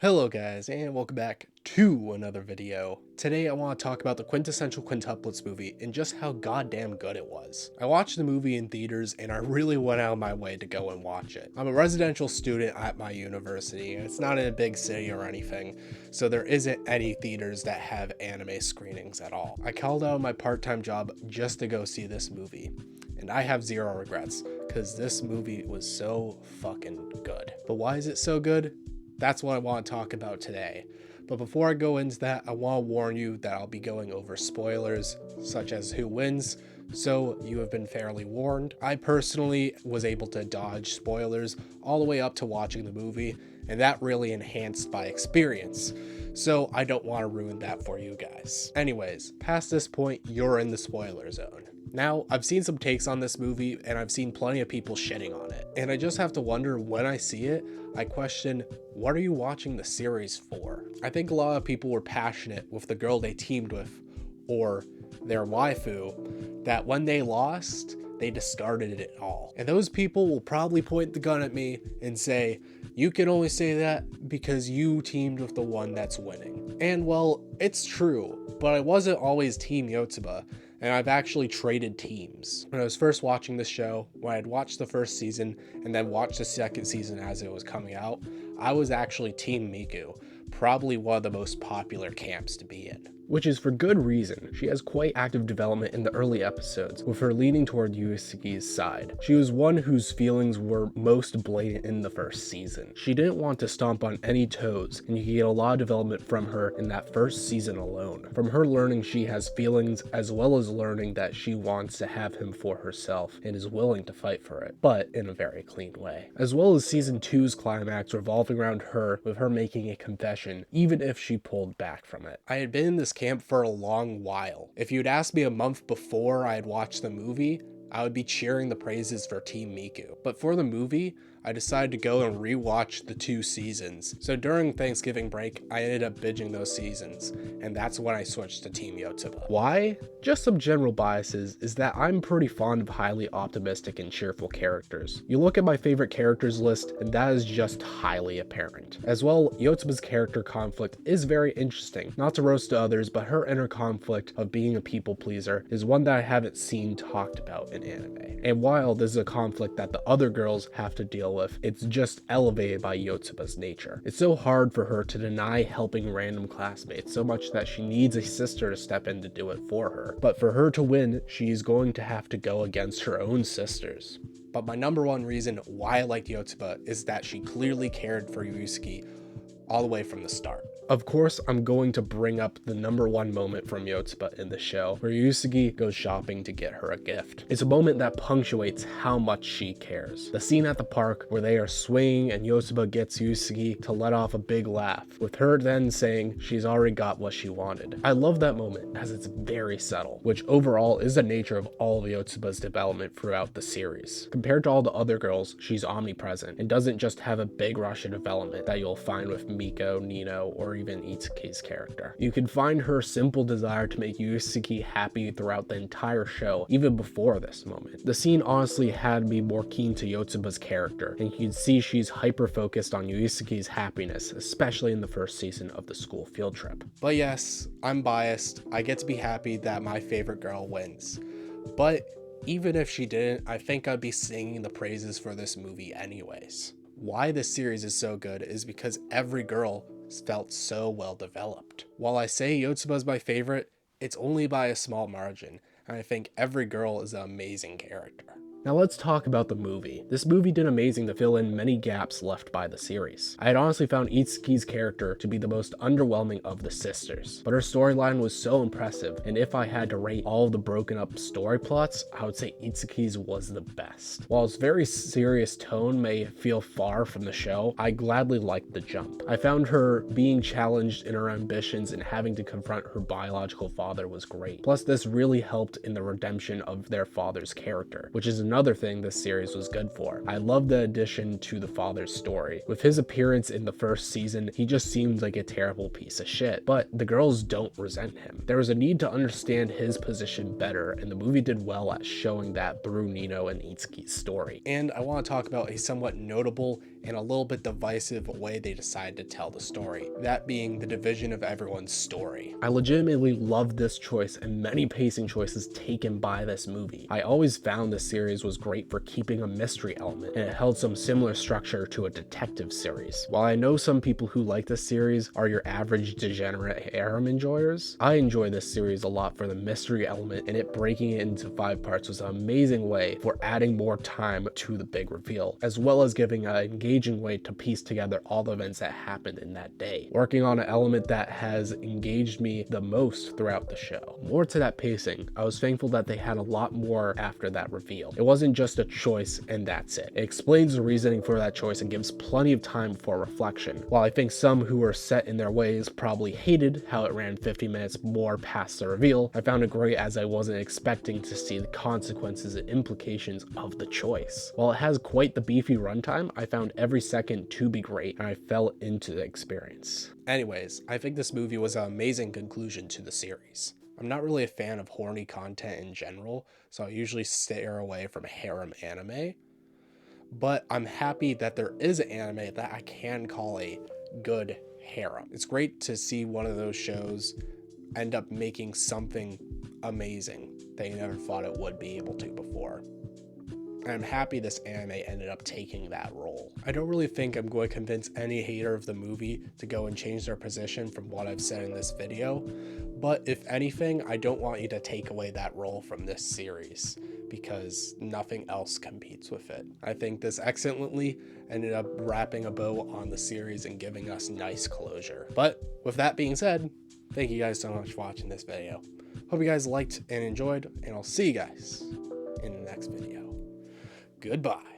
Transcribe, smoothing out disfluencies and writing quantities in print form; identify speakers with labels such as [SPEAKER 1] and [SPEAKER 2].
[SPEAKER 1] Hello guys, and welcome back to another video. Today I want to talk about the Quintessential Quintuplets movie and just how goddamn good it was. I watched the movie in theaters and I really went out of my way to go and watch it. I'm a residential student at my university and it's not in a big city or anything, so there isn't any theaters that have anime screenings at all. I called out my part-time job just to go see this movie. And I have zero regrets, because this movie was so fucking good. But why is it so good? That's what I want to talk about today. But before I go into that, I want to warn you that I'll be going over spoilers, such as who wins, so you have been fairly warned. I personally was able to dodge spoilers all the way up to watching the movie, and that really enhanced my experience. So I don't want to ruin that for you guys. Anyways, past this point, you're in the spoiler zone. Now, I've seen some takes on this movie, and I've seen plenty of people shitting on it. And I just have to wonder, when I see it, I question, what are you watching the series for? I think a lot of people were passionate with the girl they teamed with, or their waifu, that when they lost, they discarded it all. And those people will probably point the gun at me and say, you can only say that because you teamed with the one that's winning. And well, it's true, but I wasn't always Team Yotsuba, and I've actually traded teams. When I was first watching the show, when I'd watched the first season and then watched the second season as it was coming out, I was actually Team Miku, probably one of the most popular camps to be in. Which is for good reason. She has quite active development in the early episodes, with her leaning toward Yusuke's side. She was one whose feelings were most blatant in the first season. She didn't want to stomp on any toes, and you can get a lot of development from her in that first season alone. From her learning she has feelings, as well as learning that she wants to have him for herself and is willing to fight for it, but in a very clean way. As well as season 2's climax revolving around her, with her making a confession, even if she pulled back from it. I had been in this camp for a long while. If you'd asked me a month before I had watched the movie, I would be cheering the praises for Team Miku. But for the movie, I decided to go and rewatch the 2 seasons. So during Thanksgiving break, I ended up binging those seasons, and that's when I switched to Team Yotsuba. Why? Just some general biases is that I'm pretty fond of highly optimistic and cheerful characters. You look at my favorite characters list, and that is just highly apparent. As well, Yotsuba's character conflict is very interesting. Not to roast to others, but her inner conflict of being a people pleaser is one that I haven't seen talked about in anime. And while this is a conflict that the other girls have to deal with, it's just elevated by Yotsuba's nature. It's so hard for her to deny helping random classmates so much that she needs a sister to step in to do it for her. But for her to win, she's going to have to go against her own sisters. But my number one reason why I liked Yotsuba is that she clearly cared for Yusuke all the way from the start. Of course, I'm going to bring up the number one moment from Yotsuba in the show, where Yusuke goes shopping to get her a gift. It's a moment that punctuates how much she cares. The scene at the park where they are swinging and Yotsuba gets Yusuke to let off a big laugh, with her then saying she's already got what she wanted. I love that moment as it's very subtle, which overall is the nature of all of Yotsuba's development throughout the series. Compared to all the other girls, she's omnipresent and doesn't just have a big rush of development that you'll find with Miko, Nino, or even Itsuki's character. You can find her simple desire to make Yusuke happy throughout the entire show, even before this moment. The scene honestly had me more keen to Yotsuba's character, and you can see she's hyper-focused on Yusuke's happiness, especially in the first season of the school field trip. But yes, I'm biased. I get to be happy that my favorite girl wins. But even if she didn't, I think I'd be singing the praises for this movie anyways. Why this series is so good is because every girl felt so well developed. While I say Yotsuba is my favorite, it's only by a small margin, and I think every girl is an amazing character. Now let's talk about the movie. This movie did amazing to fill in many gaps left by the series. I had honestly found Itsuki's character to be the most underwhelming of the sisters, but her storyline was so impressive, and if I had to rate all of the broken up story plots, I would say Itsuki's was the best. While its very serious tone may feel far from the show, I gladly liked the jump. I found her being challenged in her ambitions and having to confront her biological father was great. Plus, this really helped in the redemption of their father's character, which is another thing this series was good for. I love the addition to the father's story. With his appearance in the first season, he just seemed like a terrible piece of shit, but the girls don't resent him. There was a need to understand his position better, and the movie did well at showing that through Nino and Itsuki's story. And I want to talk about a somewhat notable and a little bit divisive way they decided to tell the story, that being the division of everyone's story. I legitimately love this choice and many pacing choices taken by this movie. I always found this series was great for keeping a mystery element, and it held some similar structure to a detective series. While I know some people who like this series are your average degenerate harem enjoyers, I enjoy this series a lot for the mystery element, and it breaking it into 5 parts was an amazing way for adding more time to the big reveal, as well as giving an engaging way to piece together all the events that happened in that day, working on an element that has engaged me the most throughout the show. More to that pacing, I was thankful that they had a lot more after that reveal. It wasn't just a choice and that's it. It explains the reasoning for that choice and gives plenty of time for reflection. While I think some who were set in their ways probably hated how it ran 50 minutes more past the reveal, I found it great as I wasn't expecting to see the consequences and implications of the choice. While it has quite the beefy runtime, I found every second to be great and I fell into the experience. Anyways, I think this movie was an amazing conclusion to the series. I'm not really a fan of horny content in general, so I usually steer away from harem anime, but I'm happy that there is an anime that I can call a good harem. It's great to see one of those shows end up making something amazing that you never thought it would be able to before. And I'm happy this anime ended up taking that role. I don't really think I'm going to convince any hater of the movie to go and change their position from what I've said in this video, but if anything, I don't want you to take away that role from this series because nothing else competes with it. I think this excellently ended up wrapping a bow on the series and giving us nice closure. But with that being said, thank you guys so much for watching this video. Hope you guys liked and enjoyed, and I'll see you guys in the next video. Goodbye.